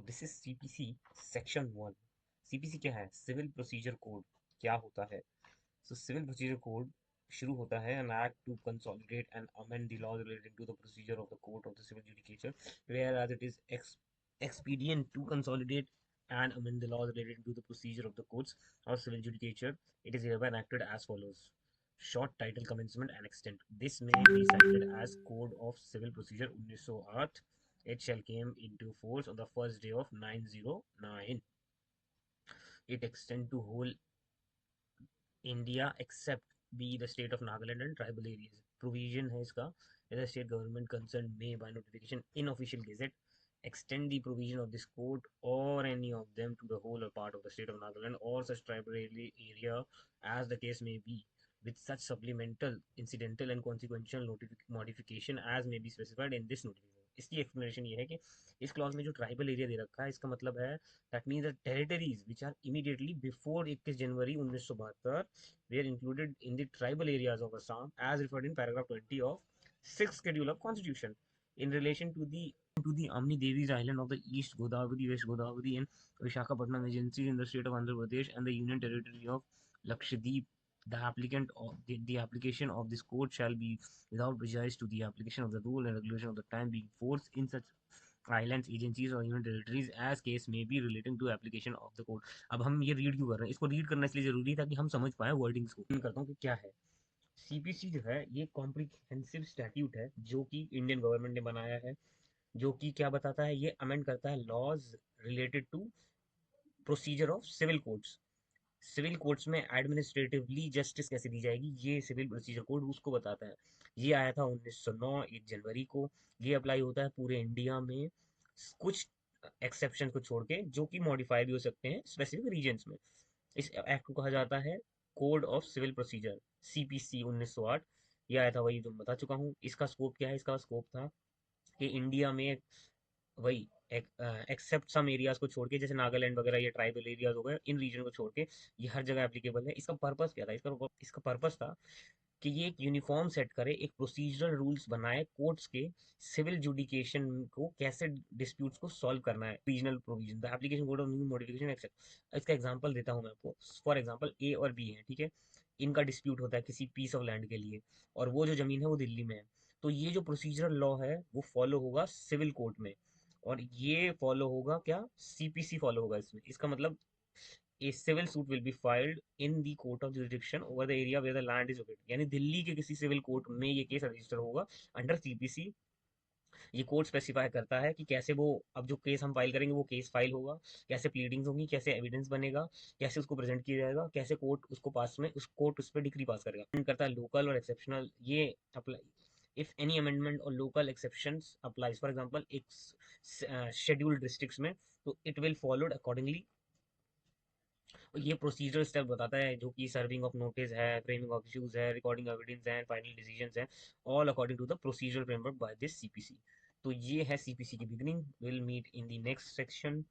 This is CPC section 1। CPC क्या है? Civil procedure code. क्या होता है? सो सिविल प्रोसीजर कोड शुरू होता है an act to consolidate and amend the laws relating to the procedure of the court of the civil judicature, whereas it is expedient to consolidate and amend the laws relating to the procedure of the courts or civil judicature. It is hereby enacted as follows. Short title, commencement and extent. This may be cited as Code of Civil Procedure 1908. It shall came into force on the first day of 909. It extend to whole India except be the state of Nagaland and tribal areas. Provision है इसका, the state government concerned may by notification in official gazette extend the provision of this code or any of them to the whole or part of the state of Nagaland or such tribal area as the case may be, with such supplemental, incidental and consequential modification as may be specified in this notification. इसकी explanation ये है कि इस clause में जो tribal area दे रखा है, इसका मतलब है that means the territories which are immediately before 21 January 1972 were included in the tribal areas of Assam as referred in paragraph 20 of 6th schedule of constitution in relation to the Amni Devi's island of the East Godavari, West Godavari and Vishakhapatnam agencies in the state of Andhra Pradesh and the union territory of Lakshadweep. The application of this code shall be without prejudice to the application of the rule and regulation of the time being forced in such islands, agencies और union territories as case may be relating to application of the code. अब हम ये read क्यों कर रहे हैं? इसको read करना इसलिए जरूरी है ताकि हम समझ पाए वर्डिंग्स को। करता हूँ कि क्या है सीपीसी। जो है ये कॉम्प्रिहेंसिव स्टैट्यूट है जो कि इंडियन गवर्नमेंट ने बनाया है, जो कि क्या बताता है, ये अमेंड करता है laws related to procedure of civil courts. Civil courts में एडमिनिस्ट्रेटिवली जस्टिस कैसे दी जाएगी, ये सिविल प्रोसीजर कोड उसको बताता है। ये आया था 1909 1 जनवरी को। ये अप्लाई होता है पूरे इंडिया में, कुछ एक्सेप्शन को छोड़ के, जो कि मॉडिफाई भी हो सकते हैं स्पेसिफिक रीजन्स में। इस एक्ट को कहा जाता है code of civil procedure, CPC 1908। ये आया था, वही जो बता चुका हूँ। इसका स्कोप क्या है? इसका स्कोप था कि इंडिया में वही एक्सेप्ट सम एरियाज को छोड़ के, जैसे नागालैंड वगैरह ये ट्राइबल एरियाज हो गए, इन रीजन को छोड़ के ये हर जगह एप्लीकेबल है। इसका पर्पस क्या था? इसका पर्पस था कि ये एक यूनिफॉर्म सेट करे, एक प्रोसीजरल रूल्स बनाए कोर्ट्स के सिविल जुडिकेशन को कैसे डिस्प्यूट्स को सॉल्व करना है। Regional provision the application code of new modification except. इसका एग्जांपल देता हूँ मैं आपको। फॉर एग्जांपल ए और बी है, ठीक है। इनका डिस्प्यूट होता है किसी पीस ऑफ लैंड के लिए, और वो जो जमीन है वो दिल्ली में है। तो ये जो प्रोसीजरल लॉ है वो फॉलो होगा सिविल कोर्ट में, और ये फॉलो होगा क्या? सीपीसी फॉलो होगा इसमें। इसका मतलब a civil suit will be filed in the court of jurisdiction over the area where the land is located। यानी दिल्ली के किसी सिविल कोर्ट में ये केस रजिस्टर होगा अंडर सीपीसी। ये कोर्ट स्पेसिफाई करता है कि कैसे वो, अब जो केस हम फाइल करेंगे वो केस फाइल होगा, कैसे प्लीडिंग्स होंगी, कैसे एविडेंस बनेगा, कैसे उसको प्रेजेंट किया जाएगा, कैसे कोर्ट उसको पास में उस कोर्ट उस पर डिग्री पास करेगा। करता है लोकल और एक्सेप्शनल। ये apply if any amendment or local exceptions applies, for example एक scheduled districts में, तो it will followed accordingly। ये प्रोसीजर स्टेप बताता है, जो कि सर्विंग ऑफ नोटिस है, फ्रेमिंग ऑफ इश्यूज है, रिकॉर्डिंग एविडेंस है, फाइनल डिसीजंस है, all according to the procedural framework by this CPC. तो ये है सीपीसी की beginning. Will meet in the next section.